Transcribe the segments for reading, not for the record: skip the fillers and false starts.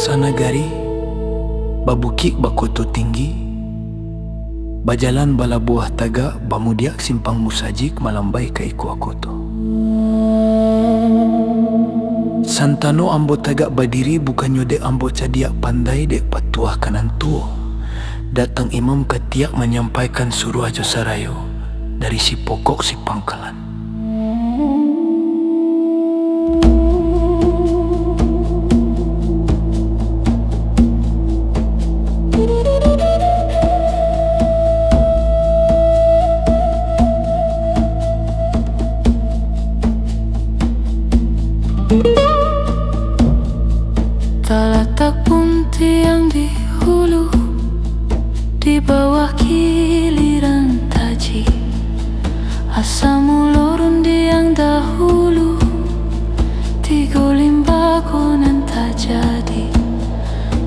sanagari, babukik bakoto tinggi, bajalan bala buah taga, bamudiak simpang musajik malambai ka iku akoto. Santano ambo tagak badiri, bukannya dek ambo cadiak pandai dek patuah kanan tuo. Datang imam ketiak menyampaikan suruh ajo sarayo dari si pokok si pangkalan. Talatak puntiang di hulu, di bawah kiliran taji, asam ulurun yang dahulu, tiga limbagonan tak jadi.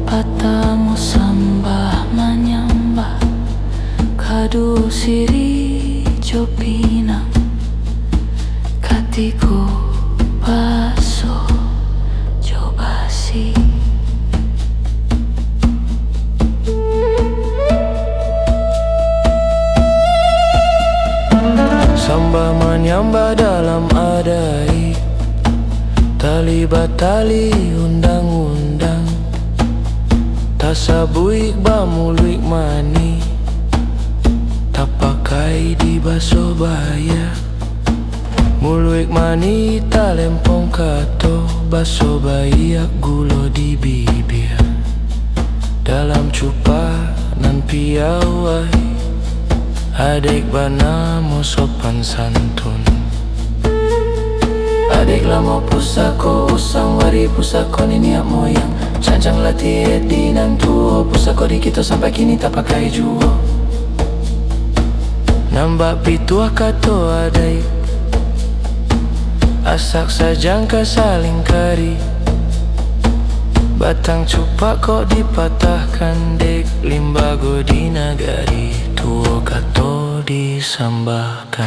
Patamu sambah menyambah, kadu siri jopinang, katiku baso jobasi. Sambah menyambah dalam adai, tali batali undang-undang, tasabuik bamuluik mani, tak pakai di baso baya. Muluik mani tak lempong kato, baso baya gulo di bibir. Dalam cupa nan piawai, adik bana mo sopan santun. Adik lama pusako usang wari pusako niniak moyang, cancang latih di nan tuo, pusako di kita sampai kini tak pakai juo. Nambak pituah kato adai, asak sajangka saling kari. Batang cupak kok dipatahkan, dek limbago di nagari, tuo kato disambahkan.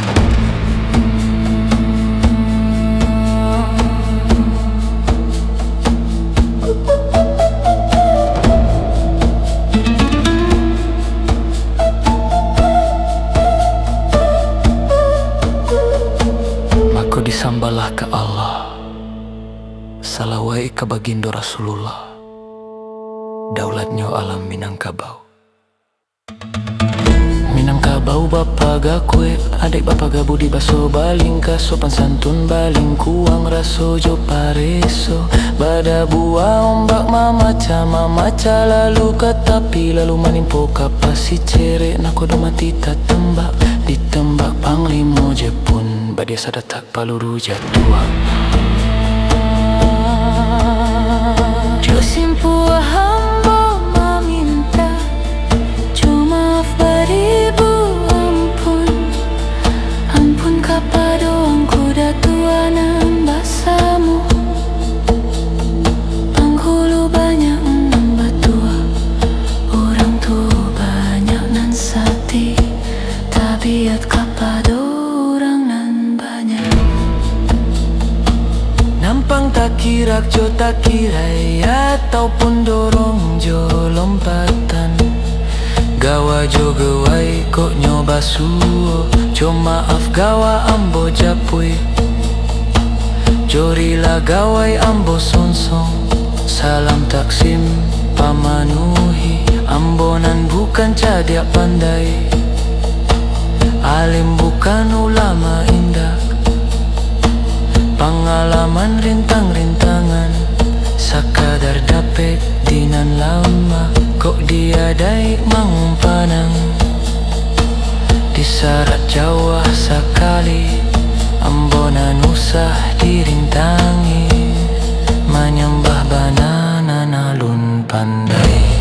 Maka disambalah ke Allah, salawai ke baginda Rasulullah, daulatnya alam Minangkabau. Minangkabau bapa gakwe, adik bapa gabu di baso baling, ka sopan santun baling kuang raso jo pareso. Bada buah ombak mamaca lalu ke tapi lalu manimpo kapasi cere, nakodo mati tak tembak, ditembak panglimo jepun, badia sadatak paluru jatuh. Josimpu hamba meminta, cuma maaf beribu ampun, ampun kepada angku datuanan basamu. Penghulu banyak nambah tua, orang tua banyak nan sati, tabiat kepada orang nan banyak. Nampang tak kirak jo tak kirai, ataupun dorong jo lompatan. Gawa jo gawai kok nyoba suo, jo maaf gawa ambo japui. Jorila gawai ambo sonsong, salam taksim pamanuhi. Ambonan bukan cadiak pandai, alim bukan ulama indah. Pengalaman rintang-rintangan, sakadar dapet dinan lama, kok diadai mangumpanang. Disarat Jawa sekali, ambonan usah dirintangi, menyembah banana alun pandai.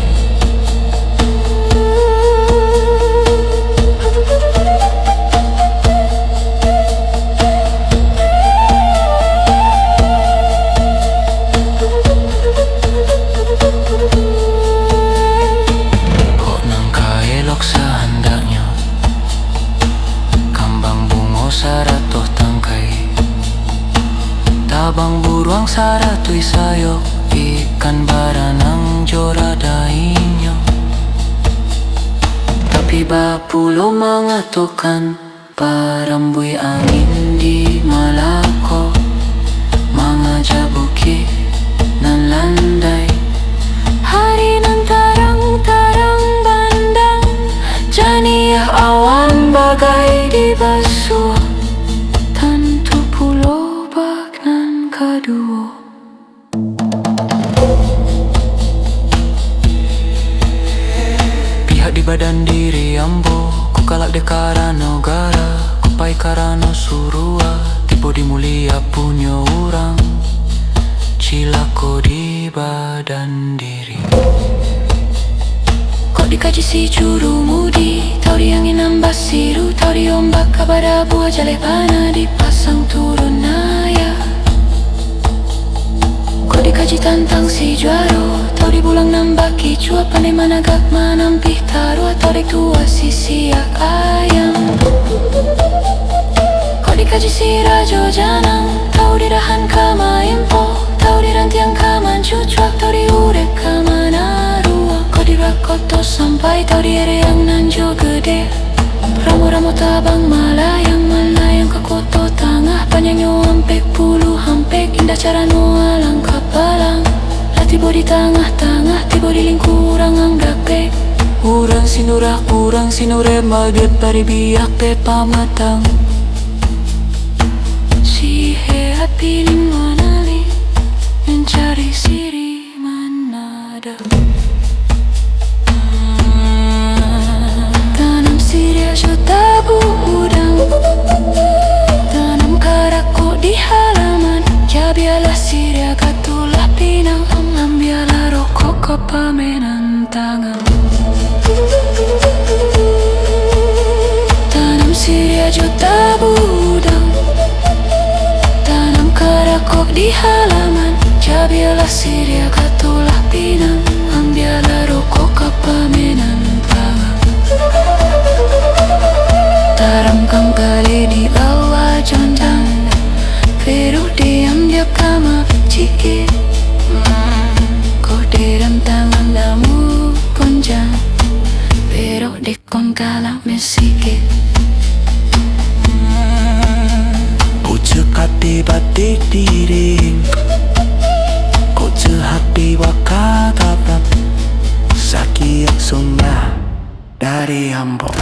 Abang buruang saratui sayok, ikan baranang jora dainyo. Tapi bapulo mengatokan parambui angin di Malako, mga jabuki nan landai. Hari nan tarang-tarang bandang, janiah awan bagai di basuh, tantu pulo bak nan kaduo. Pihak di badan diri ambo, ku kalak de karano gara, ku pai karano surua, tibo di mulia punyo urang, cilako di badan diri. Kok dikaji si juru mudi, tau di angin ambas siru, tau di ombak kabada buah jale pana dipasang turun naya. Kok dikaji tantang si juaro, tau di bulang nambah kicua, pandai managak manampih taruh, tau di tua si siak ayam. Kok dikaji si rajo janang, tau di dahan kama impo, tau di rantiang kaman cucuak, tau di urek kamana ruang. Kok di Rakoto sampai tau di ere yang nanjo gede, ramo-ramo tabang malayang ke koto tangah, panjangnya hampek puluh hampek, indah cara no alang kapalang. Lah tibo di tengah-tengah, tibo di lingkurang anggap pek. Urang sinure maget pari biak pe pamatang. Si herat piling manali, mencari siri manada. Tanam siri tabu udang, tanam karako di halaman. Jabialah siri katulah pinang, ambialah rokok kepamenan tangan. Tanam siri tabu udang, tanam karakok di halaman. Jabialah siri katulah pinang, ambialah rokok kepamenan tangan. Taramkan kali di bawah jonjang, pero diam dia kama cikit. Kau dalam tangan damu konjang, pero dekon kalah mesikit. Kau cekati batik diring, kau cehati wakatapap, sakiak sunnah dari ambo.